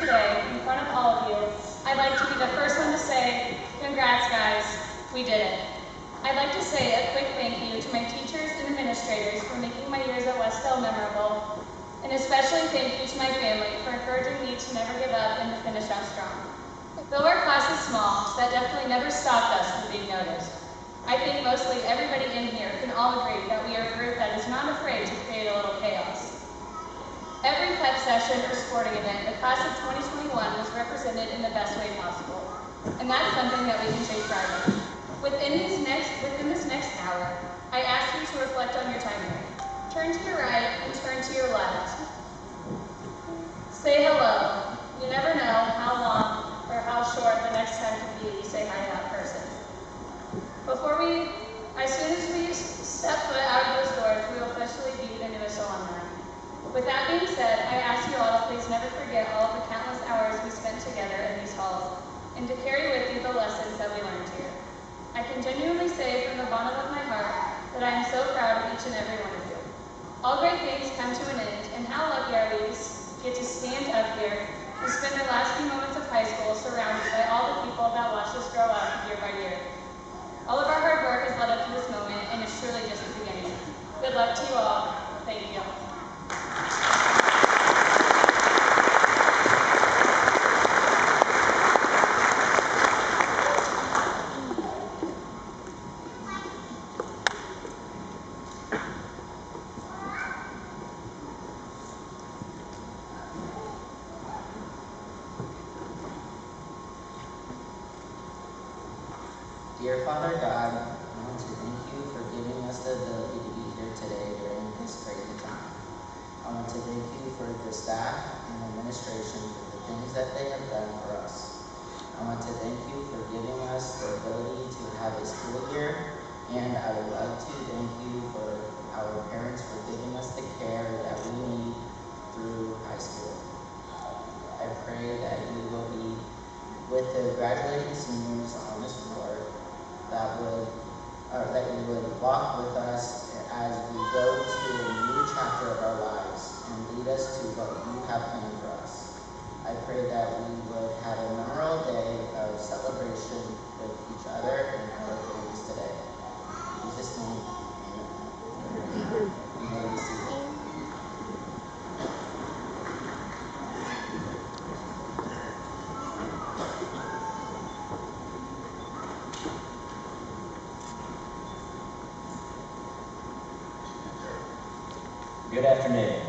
today in front of all of you, I'd like to be the first one to say, congrats guys, we did it. I'd like to say a quick thank you to my teachers and administrators for making my years at Westdale memorable, and especially thank you to my family for encouraging me to never give up and to finish out strong. Though our class is small, that definitely never stopped us from being noticed. I think mostly everybody in here can all agree that we are a group that is not afraid to create a little chaos. Every pep session or sporting event, the class of 2021 was represented in the best way possible, and that's something that we can take pride in. Within this next hour, I ask you to reflect on your time here. Turn to your right and turn to your left. Say hello. You never know how long or how short the next time could be you say hi to that person. As soon as we step foot out of those doors, we will officially be the newest alumni. With that being said, I ask you all to please never forget all of the countless hours we spent together in these halls, and to carry with you the lessons that we learned here. I can genuinely say from the bottom of my heart that I am so proud of each and every one of you. All great things come to an end, and how lucky are we to get to stand up here and spend the last few moments of high school surrounded by all the people that watched us grow up year by year. All of our hard work has led up to this moment, and it's truly just the beginning. Good luck to you all. Thank you. Dear Father God, I want to thank you for giving us the ability to be here today during this crazy time. I want to thank you for the staff and administration for the things that they have done for us. I want to thank you for giving us the ability to have a school year, and I would like to thank you for our parents for giving us the care that we need through high school. I pray that you will be with the graduating seniors on this floor, that you would walk with us as we go to a new chapter of our lives and lead us to what you have planned for us. I pray that we would have a memorable day of celebration with each other and our families today. In Jesus' name, amen. You may be seated. Good afternoon.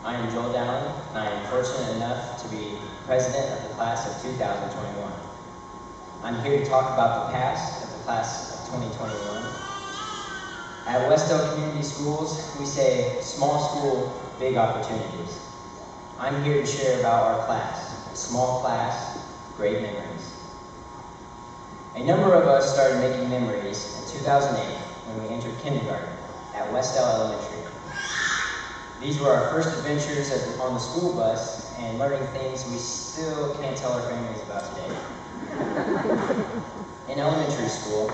I am Joel Dowling, and I am fortunate enough to be president of the class of 2021. I'm here to talk about the past of the class of 2021. At Westdale Community Schools, we say small school, big opportunities. I'm here to share about our class, a small class, great memories. A number of us started making memories in 2008 when we entered kindergarten at Westdale Elementary. These were our first adventures on the school bus and learning things we still can't tell our families about today. In elementary school,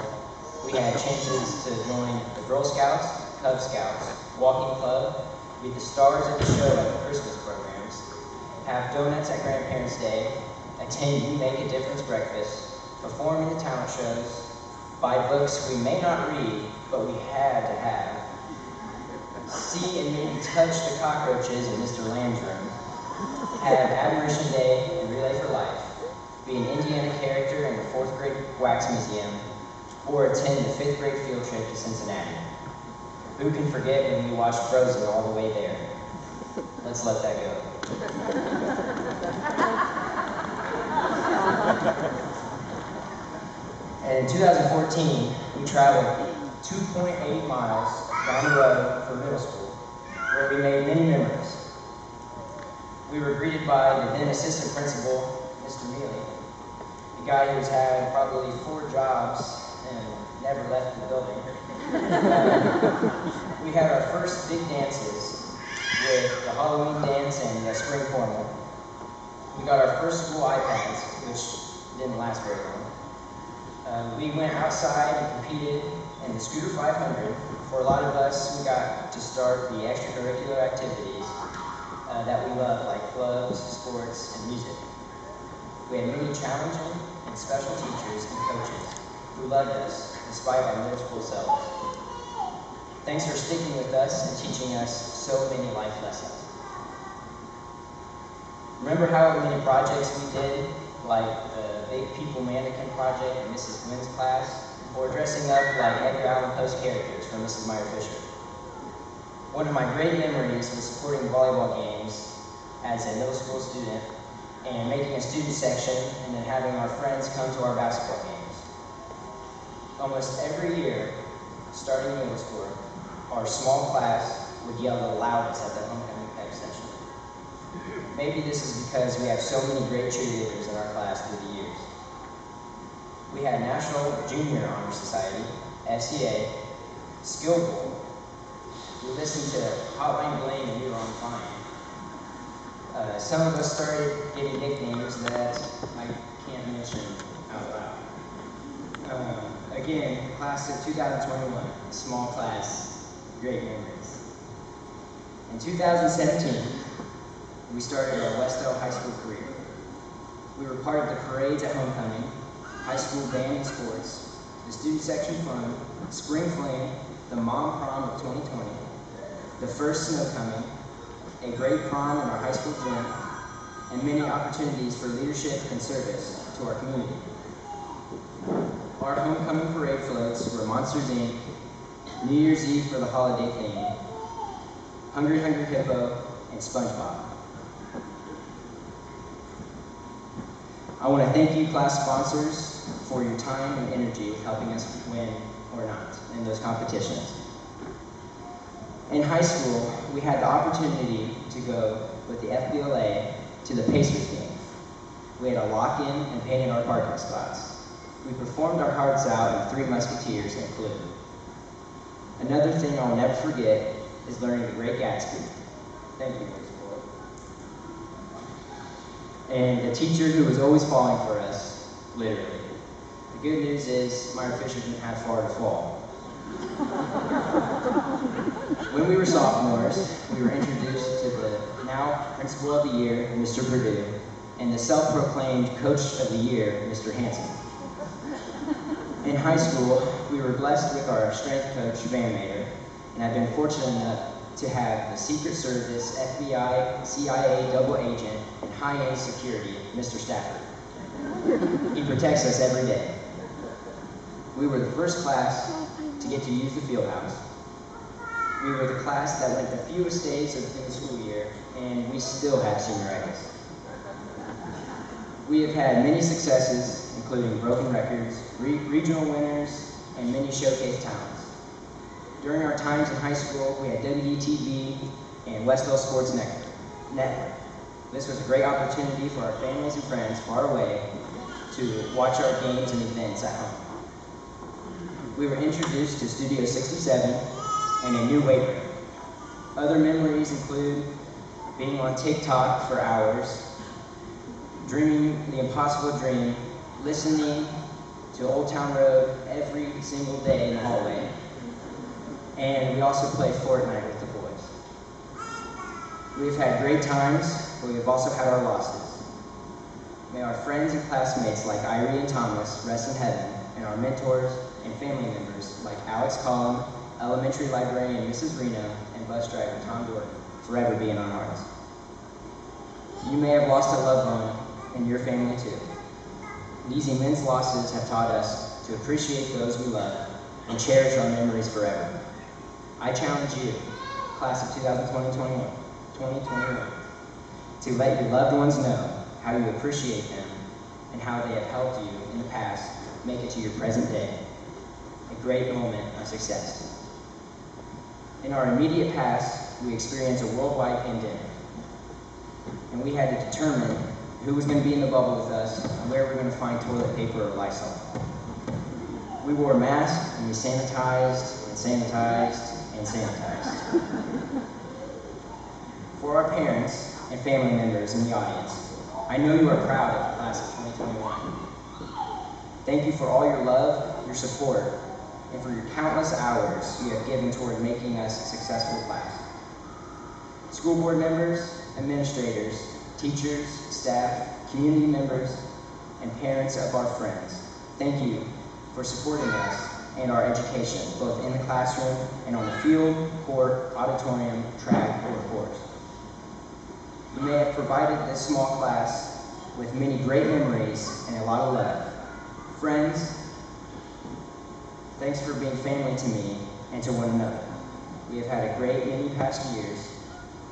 we had chances to join the Girl Scouts, Cub Scouts, Walking Club, be the stars of the show at the Christmas programs, have donuts at Grandparents' Day, attend You Make a Difference breakfast, perform in the talent shows, buy books we may not read, but we had to have, see and maybe touch the cockroaches in Mr. Lamb's room, have Admiration Day and Relay for Life, be an Indiana character in the 4th grade wax museum, or attend the 5th grade field trip to Cincinnati. Who can forget when we watched Frozen all the way there? Let's let that go. And in 2014, we traveled 2.8 miles down the road for middle school, where we made many memories. We were greeted by the then assistant principal, Mr. Mealy, a guy who's had probably 4 jobs and never left the building. We had our first big dances with the Halloween dance and the spring formal. We got our first school iPads, which didn't last very long. We went outside and competed in the Scooter 500. For a lot of us, we got to start the extracurricular activities that we love, like clubs, sports, and music. We had many challenging and special teachers and coaches who loved us despite our middle school selves. Thanks for sticking with us and teaching us so many life lessons. Remember how many projects we did, like the Big People Mannequin Project in Mrs. Gwynn's class, or dressing up like Edgar Allan Poe characters from Mrs. Meyer Fisher? One of my great memories was supporting volleyball games as a middle school student and making a student section and then having our friends come to our basketball games. Almost every year, starting in middle school, our small class would yell the loudest at the homecoming pep session. Maybe this is because we have so many great cheerleaders in our class through the years. We had National Junior Honor Society, FCA, Skill Bowl. We listened to Hotline Bling and we were on fire. Some of us started getting nicknames that I can't mention out loud. Again, class of 2021, small class, great memories. In 2017, we started our Westdale High School career. We were part of the parades at homecoming, high school band and sports, the student section fun, spring fling, the mom prom of 2020, the first snow coming, a great prom in our high school gym, and many opportunities for leadership and service to our community. Our homecoming parade floats were Monsters, Inc., New Year's Eve for the holiday theme, Hungry Hungry Hippo, and SpongeBob. I want to thank you, class sponsors, for your time and energy helping us win or not in those competitions. In high school, we had the opportunity to go with the FBLA to the Pacers game. We had a lock-in and painted our parking spots. We performed our hearts out and Three Musketeers included. Another thing I'll never forget is learning The Great Gatsby. Thank you, Ms. Ford. And the teacher who was always falling for us, literally. The good news is Meyer Fisher didn't have far to fall. When we were sophomores, we were introduced to the now Principal of the Year, Mr. Purdue, and the self-proclaimed Coach of the Year, Mr. Hanson. In high school, we were blessed with our strength coach, Van Mater, and I've been fortunate enough to have the Secret Service, FBI, CIA double agent, and high-end security, Mr. Stafford. He protects us every day. We were the first class to get to use the field house. We were the class that went the fewest days of the school year, and we still have senioritis. We have had many successes, including broken records, regional winners, and many showcase talents. During our times in high school, we had WDTV and Westdale Sports Network. This was a great opportunity for our families and friends far away to watch our games and events at home. We were introduced to Studio 67 and a new weight room. Other memories include being on TikTok for hours, dreaming the impossible dream, listening to Old Town Road every single day in the hallway, and we also played Fortnite with the boys. We've had great times, but we've also had our losses. May our friends and classmates like Irie and Thomas rest in heaven, and our mentors and family members like Alex Collin, elementary librarian Mrs. Reno, and bus driver Tom Dorton forever be in our hearts. You may have lost a loved one in your family too. These immense losses have taught us to appreciate those we love and cherish our memories forever. I challenge you, class of 2021, to let your loved ones know how you appreciate them and how they have helped you in the past make it to your present day, a great moment of success. In our immediate past, we experienced a worldwide pandemic, and we had to determine who was going to be in the bubble with us and where we were going to find toilet paper or Lysol. We wore masks and we sanitized and sanitized and sanitized. For our parents and family members in the audience, I know you are proud of the class of 2021. Thank you for all your love, your support, and for your countless hours you have given toward making us a successful class. School board members, administrators, teachers, staff, community members, and parents of our friends, thank you for supporting us and our education, both in the classroom and on the field, court, auditorium, track, or course. You may have provided this small class with many great memories and a lot of love. Friends, thanks for being family to me and to one another. We have had a great many past years.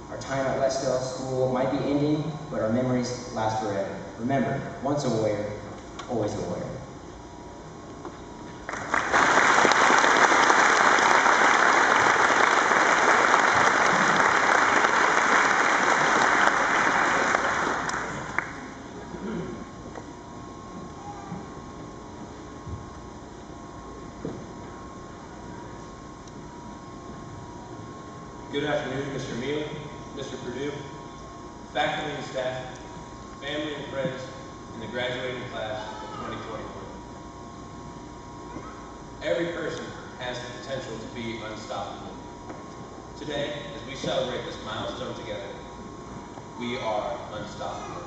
Our time at Westdale School might be ending, but our memories last forever. Remember, once a warrior, always a warrior. Good afternoon, Mr. Neal, Mr. Purdue, faculty and staff, family and friends in the graduating class of 2021. Every person has the potential to be unstoppable. Today, as we celebrate this milestone together, we are unstoppable.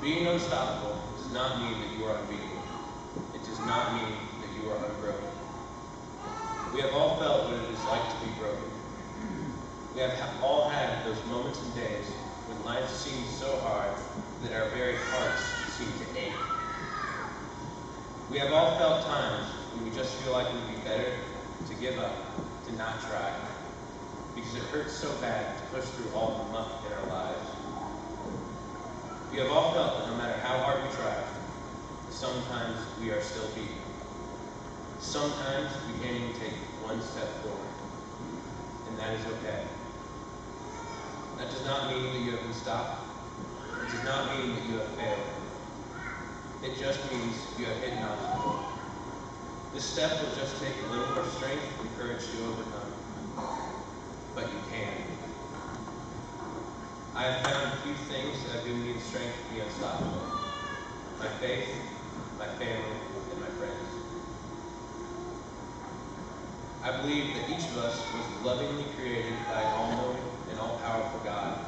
Being unstoppable does not mean that you are unbeatable. It does not mean that you are unbroken. We have all felt what it is like to be broken. We have all had those moments and days when life seemed so hard that our very hearts seemed to ache. We have all felt times when we just feel like it would be better to give up, to not try, because it hurts so bad to push through all the muck in our lives. We have all felt that no matter how hard we try, sometimes we are still beaten. Sometimes we can't even take one step forward, and that is okay. That does not mean that you have been stopped. It does not mean that you have failed. It just means you have hit an obstacle. This step will just take a little more strength and courage to overcome, but you can. I have found a few things that have given me the strength to be unstoppable. My faith, my family, and my friends. I believe that each of us was lovingly created by an all-knowing and all-powerful God.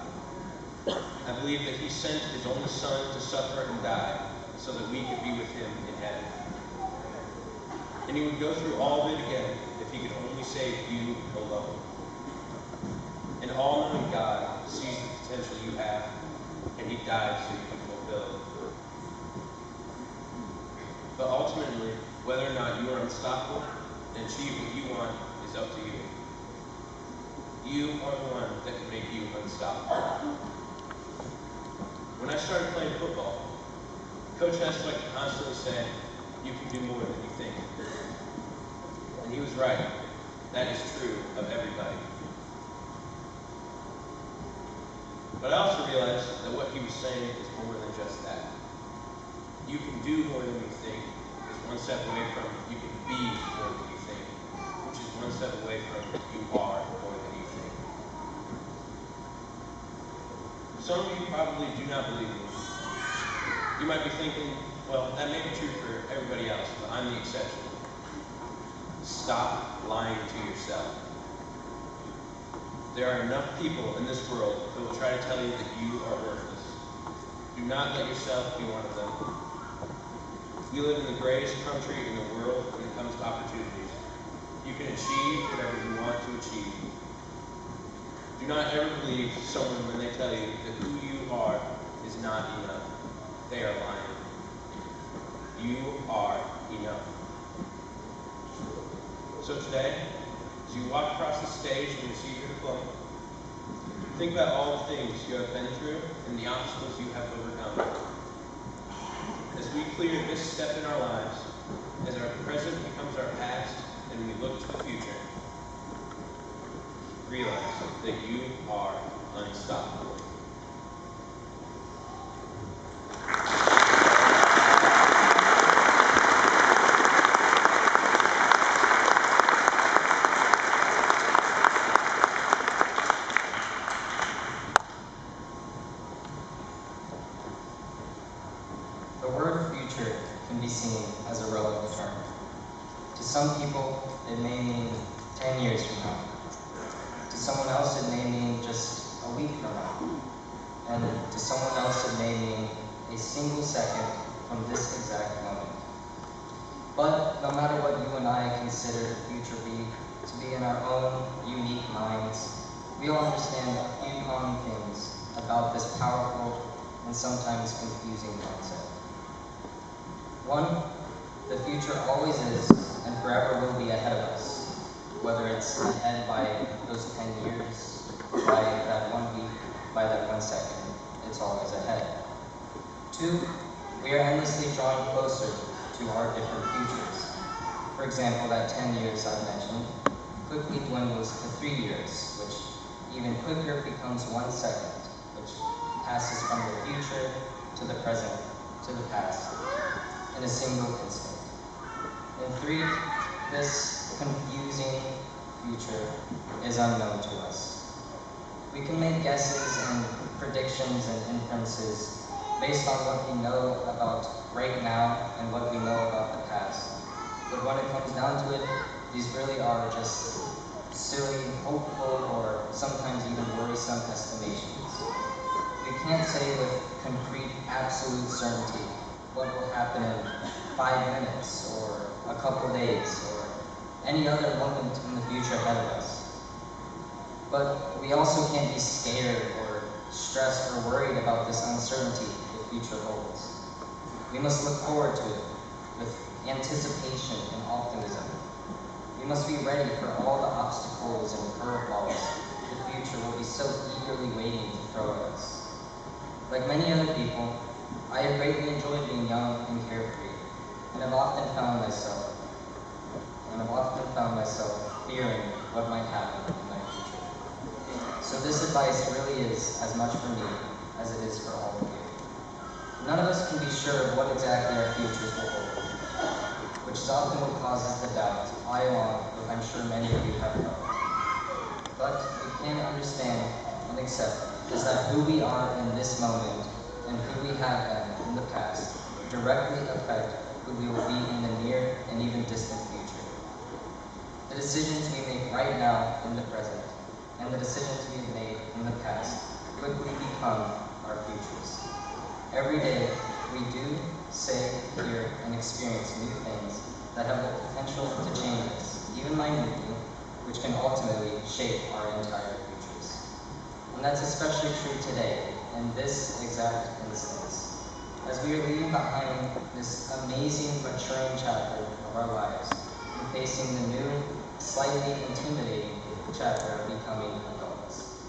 I believe that He sent His only Son to suffer and die so that we could be with Him in heaven. And He would go through all of it again if He could only save you alone. An all-knowing God sees the potential you have, and He died so you can fulfill it. But ultimately, whether or not you are unstoppable and achieve what you want is up to you. You are the one that can make you unstoppable. When I started playing football, Coach Hess liked to constantly say, you can do more than you think. And he was right. That is true of everybody. But I also realized that what he was saying is more than just that. You can do more than you think is one step away from you can be more than you think, which is one step away from you are more than you think. Some of you probably do not believe me. You might be thinking, well, that may be true for everybody else, but I'm the exception. Stop lying to yourself. There are enough people in this world who will try to tell you that you are worthless. Do not let yourself be one of them. We live in the greatest country in the world when it comes to opportunities. You can achieve whatever you want to achieve. Do not ever believe someone when they tell you that who you are is not enough. They are lying. You are enough. So today, as you walk across the stage and receive your diploma, think about all the things you have been through and the obstacles you have overcome. As we clear this step in our lives, as our present becomes our past, and we look to the future, realize that you are unstoppable. The word future can be seen as a relative term. To some people, it may mean 10 years from now. To someone else, it may mean just a week from now. And to someone else, it may mean a single second from this exact moment. But no matter what you and I consider the future to be in our own unique minds, we all understand a few common things about this powerful and sometimes confusing concept. One, the future always is and forever will be ahead of us, whether it's ahead by those 10 years, by that 1 week, by that 1 second, it's always ahead. Two, we are endlessly drawing closer to our different futures. For example, that 10 years I mentioned quickly dwindles to 3 years, which even quicker becomes 1 second, which passes from the future to the present to the past in a single instant. And three, this confusing future is unknown to us. We can make guesses and predictions and inferences based on what we know about right now and what we know about the past. But when it comes down to it, these really are just silly, hopeful, or sometimes even worrisome estimations. We can't say with concrete, absolute certainty what will happen in 5 minutes, or a couple days, or any other moment in the future ahead of us. But we also can't be scared or stressed or worried about this uncertainty the future holds. We must look forward to it with anticipation and optimism. We must be ready for all the obstacles and curveballs the future will be so eagerly waiting to throw at us. Like many other people, I have greatly enjoyed being young and carefree, and have often found myself fearing what might happen in my future. So this advice really is as much for me as it is for all of you. None of us can be sure of what exactly our futures will hold, which is often what causes the doubt I, along with I'm sure many of you, have felt. But we can understand and accept is that who we are in this moment and who we have been in the past directly affect who we will be in the near and even distant future. The decisions we make right now in the present and the decisions we have made in the past quickly become our futures. Every day, we do, say, hear, and experience new things that have the potential to change us, even minutely, which can ultimately shape our entire futures. And that's especially true today, in this exact instance, as we are leaving behind this amazing maturing chapter of our lives and facing the new, slightly intimidating chapter of becoming adults.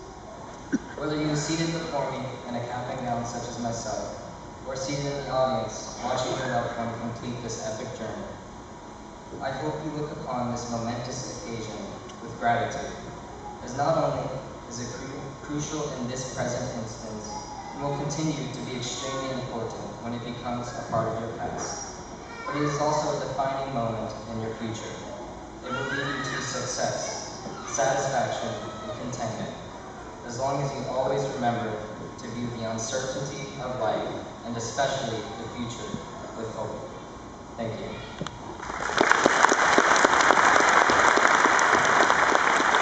Whether you are seated before me in a cap and gown such as myself, or seated in the audience watching your loved one complete this epic journey, I hope you look upon this momentous occasion with gratitude, as not only is it crucial in this present instance, and will continue to be extremely important when it becomes a part of your past, but it is also a defining moment in your future. It will lead you to success, satisfaction, and contentment, as long as you always remember to view the uncertainty of life, and especially the future, with hope. Thank you.